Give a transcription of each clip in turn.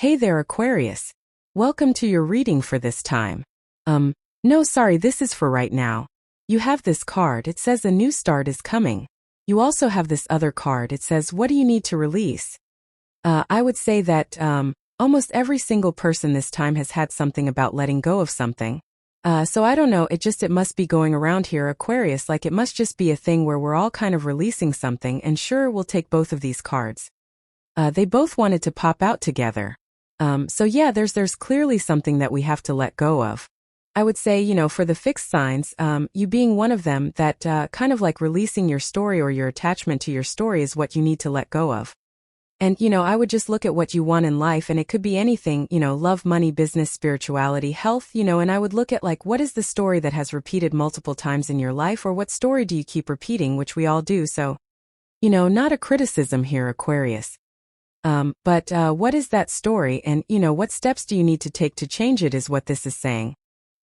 Hey there, Aquarius. Welcome to your reading for this time. No, sorry, this is for right now. You have this card, it says a new start is coming. You also have this other card, it says, what do you need to release? I would say that, almost every single person this time has had something about letting go of something. So I don't know, it must be going around here, Aquarius, like it must just be a thing where we're all kind of releasing something, and sure, we'll take both of these cards. They both wanted to pop out together. So yeah, there's clearly something that we have to let go of. I would say, for the fixed signs, you being one of them, that kind of like releasing your story or your attachment to your story is what you need to let go of. And, I would just look at what you want in life, and it could be anything, love, money, business, spirituality, health, and I would look at like, what is the story that has repeated multiple times in your life, or what story do you keep repeating, which we all do, so, not a criticism here, Aquarius. But what is that story, and, what steps do you need to take to change it is what this is saying.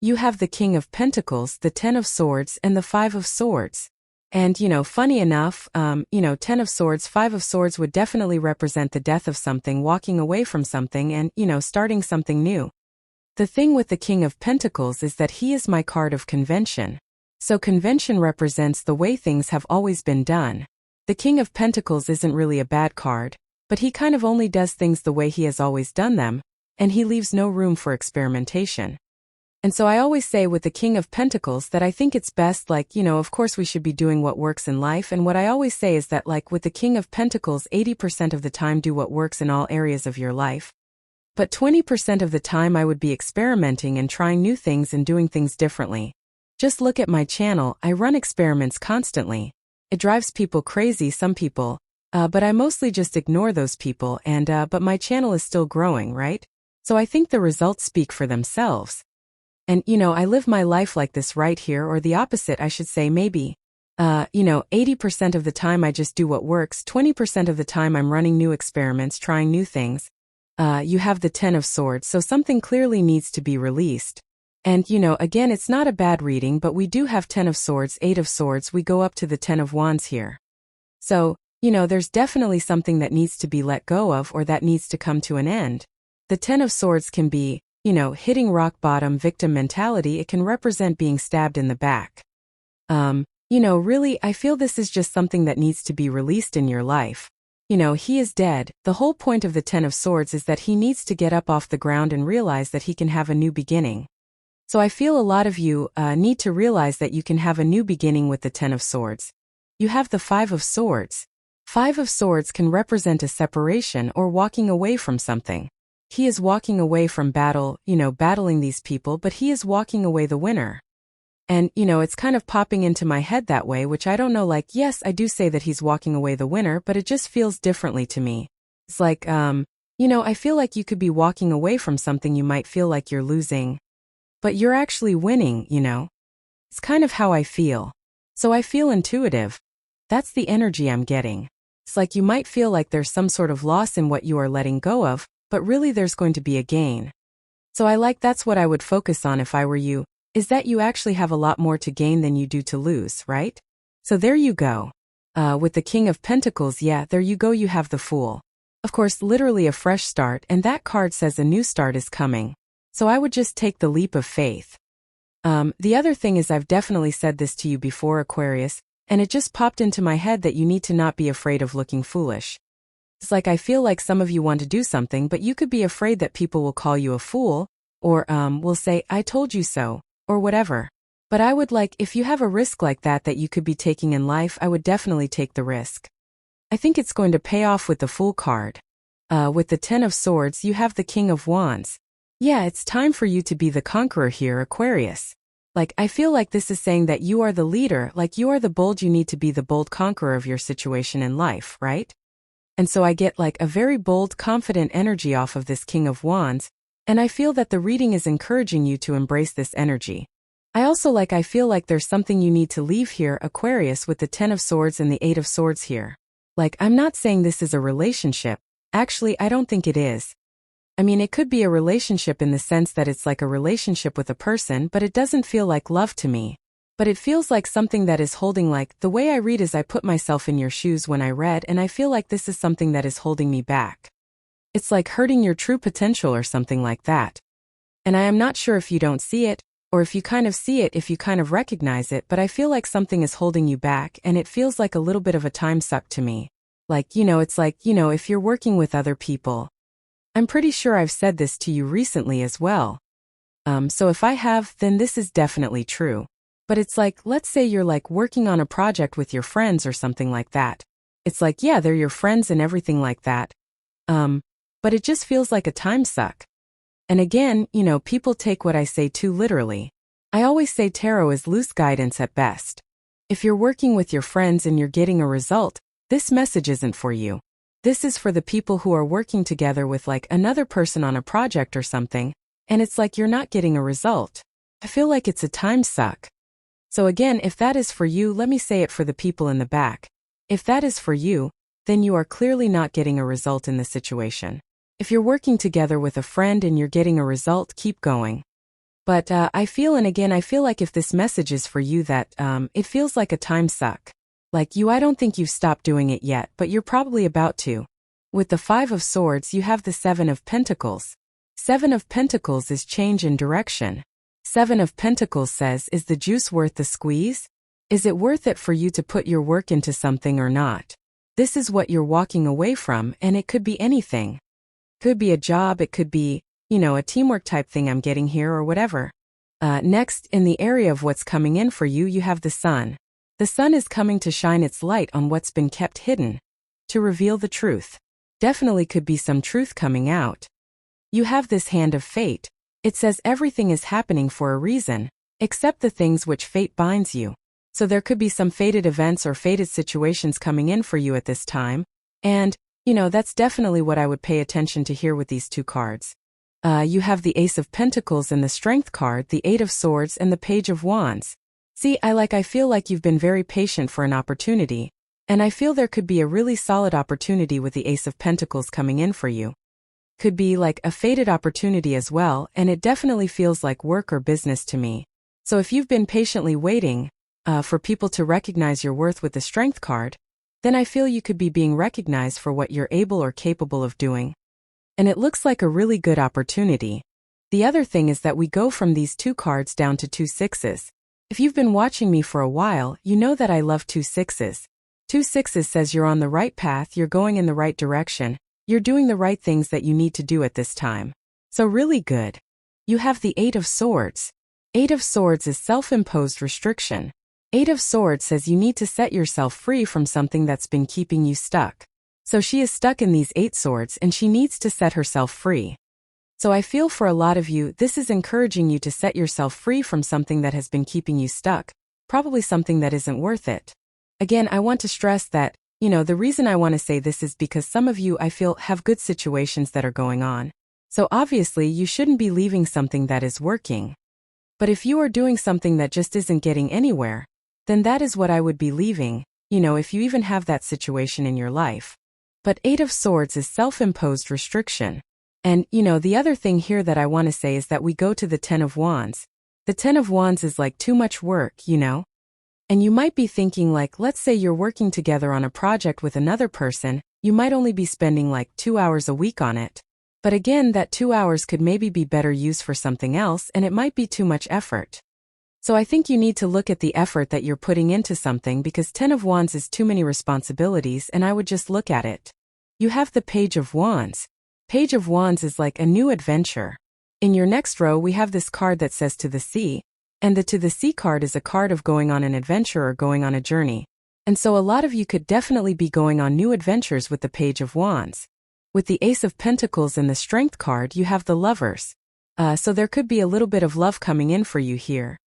You have the King of Pentacles, the Ten of Swords, and the Five of Swords. And, funny enough, Ten of Swords, Five of Swords would definitely represent the death of something, walking away from something, and, starting something new. The thing with the King of Pentacles is that he is my card of convention. So convention represents the way things have always been done. The King of Pentacles isn't really a bad card, but he kind of only does things the way he has always done them, and he leaves no room for experimentation. And so I always say with the King of Pentacles that I think it's best, of course we should be doing what works in life, and what I always say is that with the King of Pentacles, 80% of the time do what works in all areas of your life. But 20% of the time I would be experimenting and trying new things and doing things differently. Just look at my channel, I run experiments constantly. It drives people crazy, some people. But I mostly just ignore those people, and but my channel is still growing, right? So I think the results speak for themselves. And, I live my life like this right here, or the opposite, I should say, maybe. 80% of the time I just do what works, 20% of the time I'm running new experiments, trying new things. You have the Ten of Swords, so something clearly needs to be released. And, again, it's not a bad reading, but we do have Ten of Swords, Eight of Swords, we go up to the Ten of Wands here. So, there's definitely something that needs to be let go of, or that needs to come to an end. The Ten of Swords can be, hitting rock bottom, victim mentality. It can represent being stabbed in the back. Really, I feel this is just something that needs to be released in your life. He is dead. The whole point of the Ten of Swords is that he needs to get up off the ground and realize that he can have a new beginning. So I feel a lot of you need to realize that you can have a new beginning with the Ten of Swords. You have the Five of Swords. Five of Swords can represent a separation or walking away from something. He is walking away from battle, battling these people, but he is walking away the winner. And, it's kind of popping into my head that way, which I don't know, yes, I do say that he's walking away the winner, but it just feels differently to me. It's like, I feel like you could be walking away from something you might feel like you're losing, but you're actually winning, It's kind of how I feel. So I feel intuitive. That's the energy I'm getting. It's like you might feel like there's some sort of loss in what you are letting go of, but really there's going to be a gain. So that's what I would focus on if I were you, is that you actually have a lot more to gain than you do to lose, right? So there you go. With the King of Pentacles, yeah, there you go, you have the Fool. Of course, literally a fresh start, and that card says a new start is coming. So I would just take the leap of faith. The other thing is, I've definitely said this to you before, Aquarius, and it just popped into my head that you need to not be afraid of looking foolish. It's like I feel like some of you want to do something, but you could be afraid that people will call you a fool, or will say, I told you so, or whatever. But I would if you have a risk like that you could be taking in life, I would definitely take the risk. I think it's going to pay off with the Fool card. With the Ten of Swords, you have the King of Wands. Yeah, it's time for you to be the conqueror here, Aquarius. I feel like this is saying that you are the leader, you are the bold, you need to be the bold conqueror of your situation in life, right? And so I get a very bold, confident energy off of this King of Wands, and I feel that the reading is encouraging you to embrace this energy. I also I feel like there's something you need to leave here, Aquarius, with the Ten of Swords and the Eight of Swords here. I'm not saying this is a relationship. Actually, I don't think it is. I mean, it could be a relationship in the sense that it's like a relationship with a person, but it doesn't feel like love to me. But it feels like something that is holding, the way I read is I put myself in your shoes when I read, and I feel like this is something that is holding me back. It's like hurting your true potential or something like that. And I am not sure if you don't see it, or if you kind of see it, if you kind of recognize it, but I feel like something is holding you back, and it feels like a little bit of a time suck to me. Like, it's like, if you're working with other people. I'm pretty sure I've said this to you recently as well. So if I have, then this is definitely true. But it's like, let's say you're like working on a project with your friends or something like that. It's like, yeah, they're your friends and everything like that. But it just feels like a time suck. And again, people take what I say too literally. I always say tarot is loose guidance at best. If you're working with your friends and you're getting a result, this message isn't for you. This is for the people who are working together with like another person on a project or something, and it's like you're not getting a result. I feel like it's a time suck. So again, if that is for you, let me say it for the people in the back. If that is for you, then you are clearly not getting a result in the situation. If you're working together with a friend and you're getting a result, keep going. But I feel like if this message is for you that it feels like a time suck. Like I don't think you've stopped doing it yet, but you're probably about to. With the 5 of Swords, you have the 7 of Pentacles. 7 of Pentacles is change in direction. 7 of Pentacles says, is the juice worth the squeeze? Is it worth it for you to put your work into something or not? This is what you're walking away from, and it could be anything. Could be a job, it could be, a teamwork type thing I'm getting here or whatever. Next, in the area of what's coming in for you, you have the Sun. The Sun is coming to shine its light on what's been kept hidden. To reveal the truth. Definitely could be some truth coming out. You have this Hand of Fate. It says everything is happening for a reason, except the things which fate binds you. So there could be some fated events or fated situations coming in for you at this time. And, that's definitely what I would pay attention to here with these 2 cards. You have the Ace of Pentacles and the Strength card, the 8 of Swords and the Page of Wands. See, I feel like you've been very patient for an opportunity, and I feel there could be a really solid opportunity with the Ace of Pentacles coming in for you. Could be like a fated opportunity as well, and it definitely feels like work or business to me. So if you've been patiently waiting for people to recognize your worth with the Strength card, then I feel you could be being recognized for what you're able or capable of doing. And it looks like a really good opportunity. The other thing is that we go from these 2 cards down to 2 sixes. If you've been watching me for a while, you know that I love 2 sixes. 2 sixes says you're on the right path, you're going in the right direction, you're doing the right things that you need to do at this time. So really good. You have the 8 of Swords. 8 of Swords is self-imposed restriction. 8 of Swords says you need to set yourself free from something that's been keeping you stuck. So she is stuck in these 8 swords and she needs to set herself free. So I feel for a lot of you, this is encouraging you to set yourself free from something that has been keeping you stuck, probably something that isn't worth it. Again, I want to stress that, the reason I want to say this is because some of you, I feel, have good situations that are going on. So obviously you shouldn't be leaving something that is working. But if you are doing something that just isn't getting anywhere, then that is what I would be leaving, if you even have that situation in your life. But 8 of Swords is self-imposed restriction. And, the other thing here that I want to say is that we go to the 10 of Wands. The 10 of Wands is like too much work, And you might be thinking like, let's say you're working together on a project with another person, you might only be spending like 2 hours a week on it. But again, that 2 hours could maybe be better used for something else and it might be too much effort. So I think you need to look at the effort that you're putting into something because 10 of Wands is too many responsibilities and I would just look at it. You have the Page of Wands. Page of Wands is like a new adventure. In your next row we have this card that says To the Sea, and the To the Sea card is a card of going on an adventure or going on a journey. And so a lot of you could definitely be going on new adventures with the Page of Wands. With the Ace of Pentacles and the Strength card you have the Lovers. So there could be a little bit of love coming in for you here.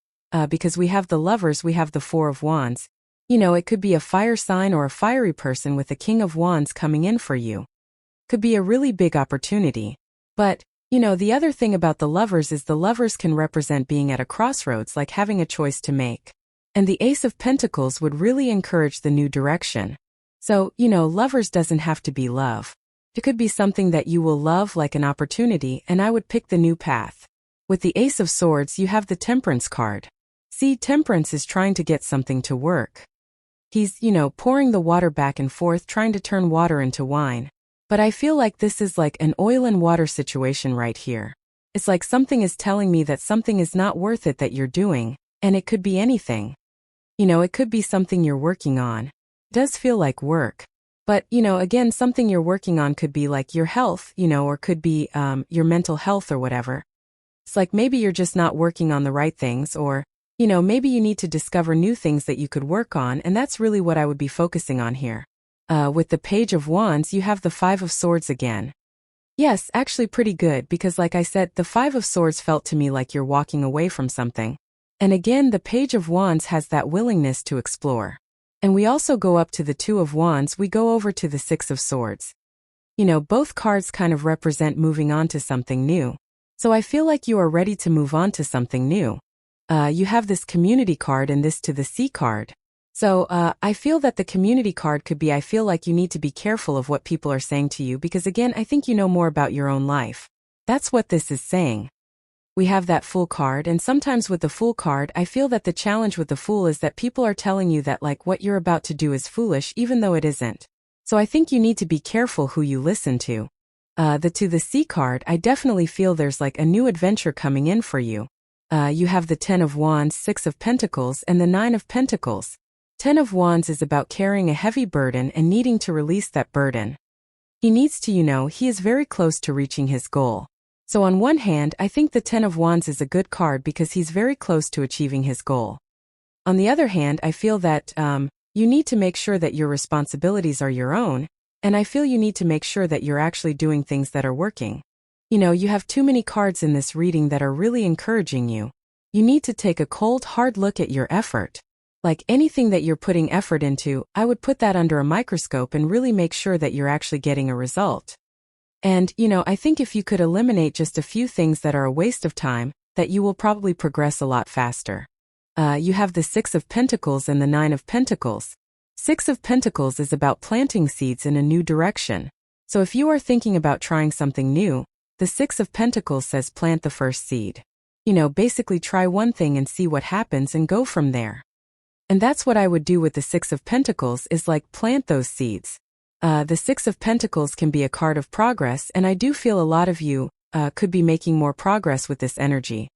Because we have the Lovers, we have the 4 of Wands. It could be a fire sign or a fiery person with the King of Wands coming in for you. Could be a really big opportunity. But, the other thing about the Lovers is the Lovers can represent being at a crossroads, like having a choice to make. And the Ace of Pentacles would really encourage the new direction. So, Lovers doesn't have to be love. It could be something that you will love, like an opportunity, and I would pick the new path. With the Ace of Swords you have the Temperance card. See, Temperance is trying to get something to work. He's, pouring the water back and forth, trying to turn water into wine. But I feel like this is like an oil and water situation right here. It's like something is telling me that something is not worth it that you're doing, and it could be anything. It could be something you're working on. It does feel like work. But, again, something you're working on could be like your health, or could be your mental health or whatever. It's like maybe you're just not working on the right things, or, maybe you need to discover new things that you could work on, and that's really what I would be focusing on here. With the Page of Wands, you have the Five of Swords again. Yes, actually pretty good, because like I said, the Five of Swords felt to me like you're walking away from something. And again, the Page of Wands has that willingness to explore. And we also go up to the Two of Wands, we go over to the Six of Swords. Both cards kind of represent moving on to something new. So I feel like you are ready to move on to something new. You have this Community card and this to the Sea card. So, I feel that the Community card could be I feel like you need to be careful of what people are saying to you because again, I think you know more about your own life. That's what this is saying. We have that Fool card, and sometimes with the Fool card, I feel that the challenge with the Fool is that people are telling you that like what you're about to do is foolish even though it isn't. So I think you need to be careful who you listen to. To the Sea card, I definitely feel there's like a new adventure coming in for you. You have the Ten of Wands, Six of Pentacles, and the Nine of Pentacles. Ten of Wands is about carrying a heavy burden and needing to release that burden. He needs to, he is very close to reaching his goal. So on one hand, I think the Ten of Wands is a good card because he's very close to achieving his goal. On the other hand, I feel that you need to make sure that your responsibilities are your own, and I feel you need to make sure that you're actually doing things that are working. You have too many cards in this reading that are really encouraging you. You need to take a cold, hard look at your effort. Like anything that you're putting effort into, I would put that under a microscope and really make sure that you're actually getting a result. And, I think if you could eliminate just a few things that are a waste of time, that you will probably progress a lot faster. You have the Six of Pentacles and the Nine of Pentacles. Six of Pentacles is about planting seeds in a new direction. So if you are thinking about trying something new, the Six of Pentacles says plant the first seed. Basically try one thing and see what happens and go from there. And that's what I would do with the Six of Pentacles is like plant those seeds. The Six of Pentacles can be a card of progress, and I do feel a lot of you could be making more progress with this energy.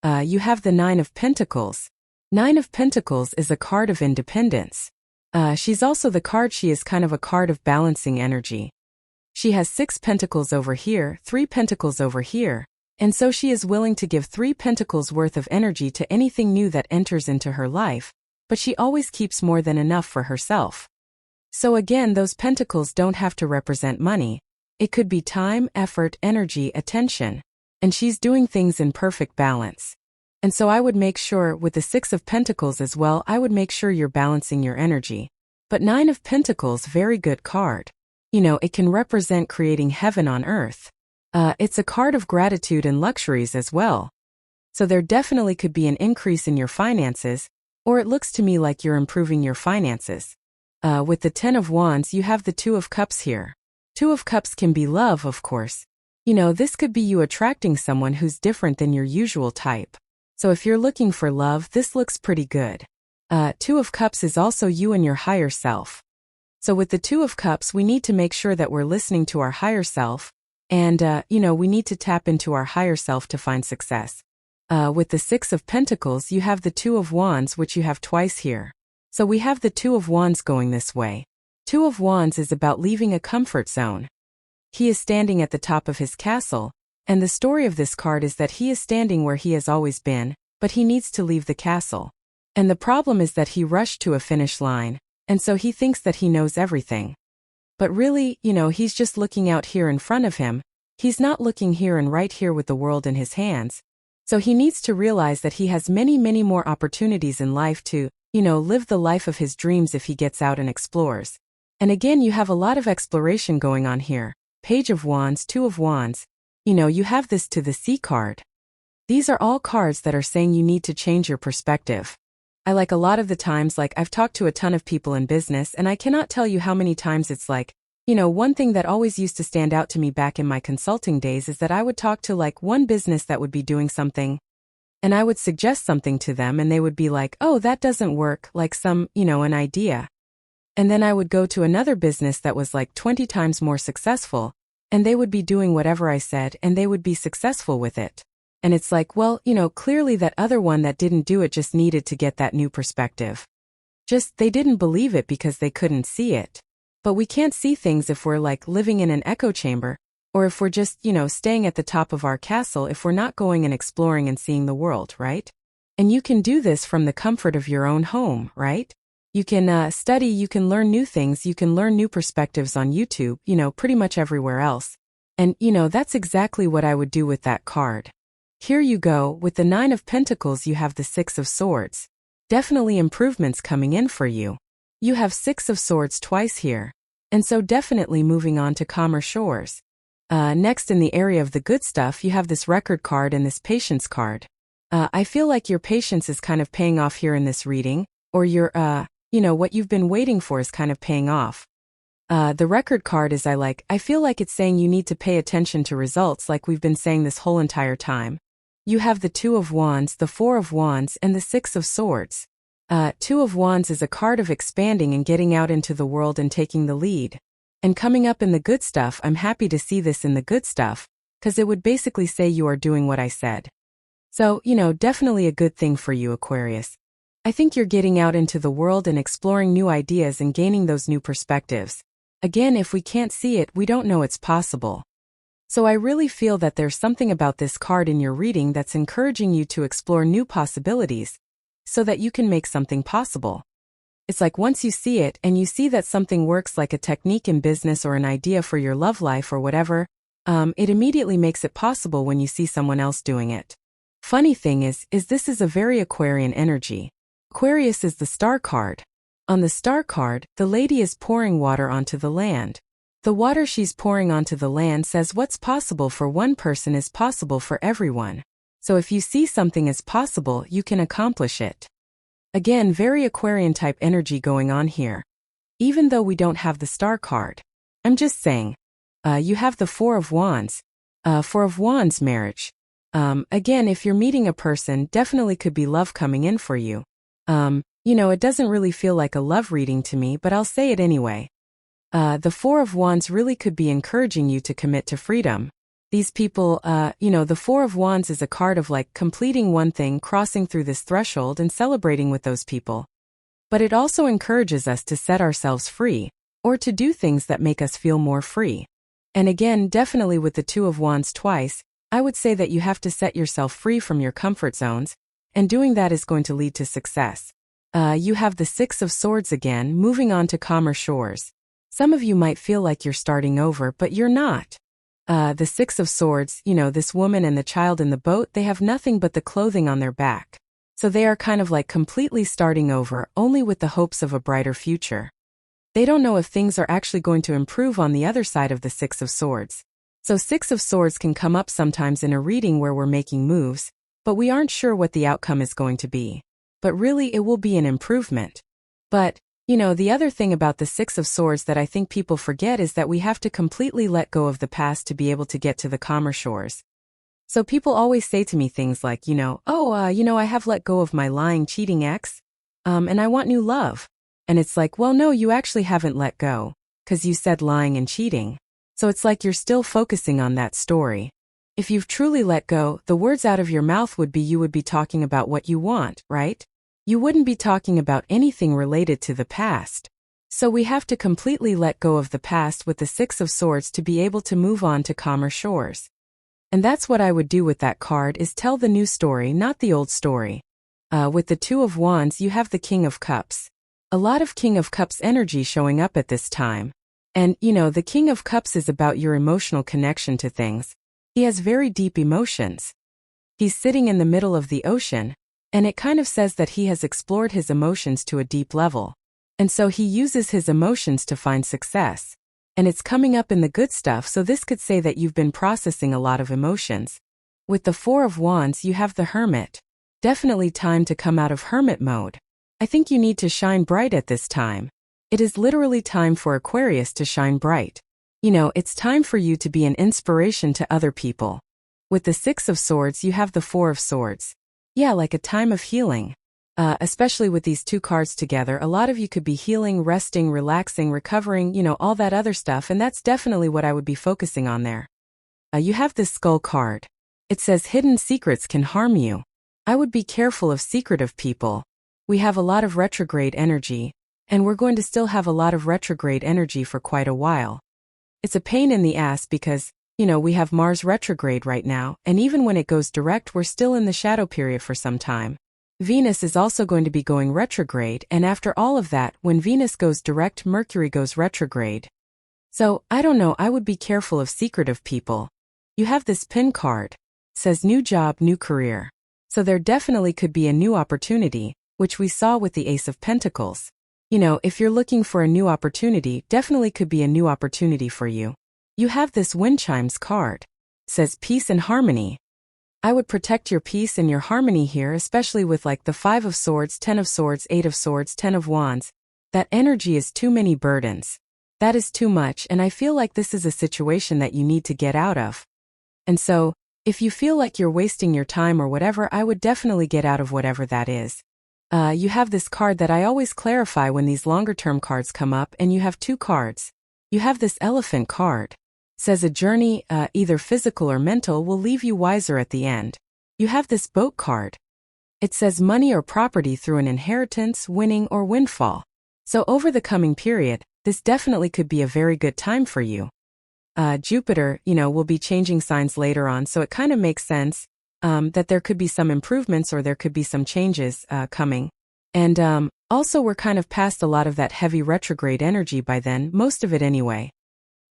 You have the Nine of Pentacles. Nine of Pentacles is a card of independence. She's also the card, she is kind of a card of balancing energy. She has 6 pentacles over here, 3 pentacles over here, and so she is willing to give 3 pentacles worth of energy to anything new that enters into her life, but she always keeps more than enough for herself. So again, those pentacles don't have to represent money. It could be time, effort, energy, attention. And she's doing things in perfect balance. And so I would make sure with the Six of Pentacles as well, I would make sure you're balancing your energy. But Nine of Pentacles, very good card. It can represent creating heaven on earth. It's a card of gratitude and luxuries as well. So there definitely could be an increase in your finances, or it looks to me like you're improving your finances. With the Ten of Wands, you have the Two of Cups here. Two of Cups can be love, of course. This could be you attracting someone who's different than your usual type. So if you're looking for love, this looks pretty good. Two of Cups is also you and your higher self. So with the Two of Cups, we need to make sure that we're listening to our higher self, and, we need to tap into our higher self to find success. With the Six of Pentacles, you have the Two of Wands, which you have twice here. So we have the Two of Wands going this way. Two of Wands is about leaving a comfort zone. He is standing at the top of his castle, and the story of this card is that he is standing where he has always been, but he needs to leave the castle. And the problem is that he rushed to a finish line, and so he thinks that he knows everything. But really, he's just looking out here in front of him. He's not looking here and right here with the world in his hands. So he needs to realize that he has many, many more opportunities in life to, live the life of his dreams if he gets out and explores. And again, you have a lot of exploration going on here. Page of Wands, Two of Wands. You have this to the Sea card. These are all cards that are saying you need to change your perspective. I like a lot of the times, like I've talked to a ton of people in business, and I cannot tell you how many times it's like, one thing that always used to stand out to me back in my consulting days is that I would talk to like one business that would be doing something, and I would suggest something to them and they would be like, oh, that doesn't work, like some, an idea. And then I would go to another business that was like 20 times more successful, and they would be doing whatever I said and they would be successful with it. And it's like, well, clearly that other one that didn't do it just needed to get that new perspective. Just, they didn't believe it because they couldn't see it. But we can't see things if we're like living in an echo chamber, or if we're just, staying at the top of our castle if we're not going and exploring and seeing the world, right? And you can do this from the comfort of your own home, right? You can study, you can learn new things, you can learn new perspectives on YouTube, pretty much everywhere else. And, that's exactly what I would do with that card. Here you go, with the 9 of Pentacles you have the 6 of Swords. Definitely improvements coming in for you. You have 6 of Swords twice here. And so definitely moving on to calmer shores. Next in the area of the good stuff you have this Record card and this Patience card. I feel like your patience is kind of paying off here in this reading, or your, what you've been waiting for is kind of paying off. The Record card is I feel like it's saying you need to pay attention to results like we've been saying this whole entire time. You have the 2 of Wands, the 4 of Wands, and the 6 of Swords. 2 of Wands is a card of expanding and getting out into the world and taking the lead. And coming up in the good stuff, I'm happy to see this in the good stuff, because it would basically say you are doing what I said. So, definitely a good thing for you, Aquarius. I think you're getting out into the world and exploring new ideas and gaining those new perspectives. Again, if we can't see it, we don't know it's possible. So I really feel that there's something about this card in your reading that's encouraging you to explore new possibilities, so that you can make something possible. It's like once you see it and you see that something works like a technique in business or an idea for your love life or whatever, it immediately makes it possible when you see someone else doing it. Funny thing is this is a very Aquarian energy. Aquarius is the Star card. On the Star card, the lady is pouring water onto the land. The water she's pouring onto the land says what's possible for one person is possible for everyone. So if you see something is possible, you can accomplish it. Again, very Aquarian type energy going on here. Even though we don't have the Star card. I'm just saying. You have the 4 of Wands. 4 of Wands, marriage. Again, if you're meeting a person, definitely could be love coming in for you. It doesn't really feel like a love reading to me, but I'll say it anyway. The 4 of Wands really could be encouraging you to commit to freedom. These people, the 4 of Wands is a card of like completing one thing, crossing through this threshold and celebrating with those people. But it also encourages us to set ourselves free, or to do things that make us feel more free. And again, definitely with the 2 of Wands twice, I would say that you have to set yourself free from your comfort zones, and doing that is going to lead to success. You have the 6 of Swords again, moving on to calmer shores. Some of you might feel like you're starting over, but you're not. The 6 of Swords, this woman and the child in the boat, they have nothing but the clothing on their back. So they are kind of like completely starting over, only with the hopes of a brighter future. They don't know if things are actually going to improve on the other side of the 6 of Swords. So 6 of Swords can come up sometimes in a reading where we're making moves, but we aren't sure what the outcome is going to be. But really it will be an improvement. But, the other thing about the 6 of Swords that I think people forget is that we have to completely let go of the past to be able to get to the calmer shores. So people always say to me things like, I have let go of my lying, cheating ex, and I want new love. And it's like, well, no, you actually haven't let go, 'cause you said lying and cheating. So it's like you're still focusing on that story. If you've truly let go, the words out of your mouth would be you would be talking about what you want, right? You wouldn't be talking about anything related to the past. So we have to completely let go of the past with the 6 of Swords to be able to move on to calmer shores. And that's what I would do with that card, is tell the new story, not the old story. With the 2 of Wands, you have the King of Cups. A lot of King of Cups energy showing up at this time. And, the King of Cups is about your emotional connection to things. He has very deep emotions. He's sitting in the middle of the ocean, and it kind of says that he has explored his emotions to a deep level. And so he uses his emotions to find success. And it's coming up in the good stuff, so this could say that you've been processing a lot of emotions. With the 4 of Wands, you have the Hermit. Definitely time to come out of hermit mode. I think you need to shine bright at this time. It is literally time for Aquarius to shine bright. It's time for you to be an inspiration to other people. With the 6 of Swords, you have the 4 of Swords. Yeah, like a time of healing. Especially with these two cards together, a lot of you could be healing, resting, relaxing, recovering, all that other stuff, and that's definitely what I would be focusing on there. You have this skull card. It says hidden secrets can harm you. I would be careful of secretive people. We have a lot of retrograde energy, and we're going to still have a lot of retrograde energy for quite a while. It's a pain in the ass because, we have Mars retrograde right now, and even when it goes direct, we're still in the shadow period for some time. Venus is also going to be going retrograde, and after all of that, when Venus goes direct, Mercury goes retrograde. So, I don't know, I would be careful of secretive people. You have this pin card. Says new job, new career. So there definitely could be a new opportunity, which we saw with the Ace of Pentacles. If you're looking for a new opportunity, definitely could be a new opportunity for you. You have this wind chimes card. Says peace and harmony. I would protect your peace and your harmony here, especially with like the 5 of Swords, 10 of Swords, 8 of Swords, 10 of Wands. That energy is too many burdens. That is too much, and I feel like this is a situation that you need to get out of. And so, if you feel like you're wasting your time or whatever, I would definitely get out of whatever that is. You have this card that I always clarify when these longer-term cards come up, and you have 2 cards. You have this elephant card. Says a journey, either physical or mental, will leave you wiser at the end. You have this boat card. It says money or property through an inheritance, winning, or windfall. So over the coming period, this definitely could be a very good time for you. Jupiter, will be changing signs later on, so it kind of makes sense that there could be some improvements or there could be some changes coming. And also we're kind of past a lot of that heavy retrograde energy by then, most of it anyway.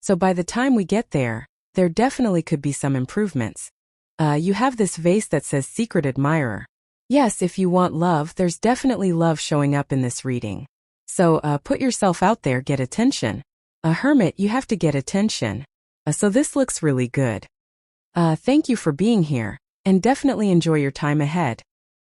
So by the time we get there definitely could be some improvements. You have this vase that says secret admirer. Yes, if you want love, there's definitely love showing up in this reading. So put yourself out there, get attention. A hermit, you have to get attention. So this looks really good. Thank you for being here, and definitely enjoy your time ahead.